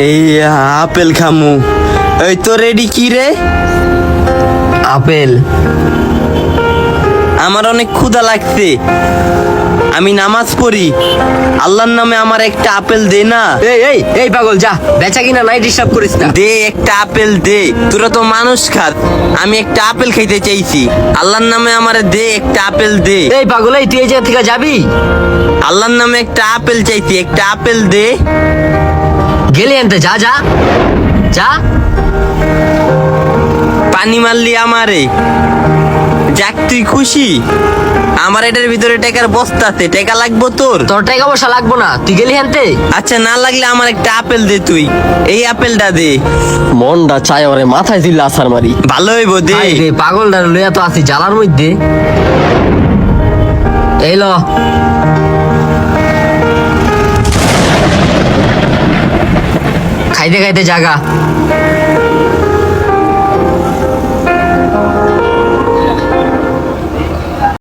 এই আপেল খামু। এই তো রেডি কি রে? আপেল? আমার অনেক ক্ষুধা লাগছে, আমি নামাজ পড়ি, আল্লাহর নামে আমার একটা আপেল দে না। এই এই এই পাগল, যা, বেচা কিনা নাই, ডিস্টার্ব করিস না। দে একটা আপেল দে, তোরা তো মানুষ খাত, আমি একটা আপেল খাইতে চাইছি, আল্লাহর নামে আমার দে একটা আপেল দে। এই পাগল, এই তুই এই জায়গা থেকে যাবি? আল্লাহর নামে একটা আপেল চাইছি, একটা আপেল দে। গেলি আনতে, যা যা যা। পানি মারলি আমারে, যাক তুই খুশি? আমার এটার ভিতরে টাকার বস্তা আছে, টাকা লাগবো তোর? তোর টাকা পয়সা লাগবো না, তুই গেলি আনতে। আচ্ছা না লাগলে আমার একটা আপেল দে, তুই এই আপেলটা দে। মনটা চাই ওরে মাথায় দিল আসার মারি। ভালো হইব দে। পাগলটা লইয়া তো আছি জ্বালার মধ্যে। এই ল, খাইতে খাইতে জাগা।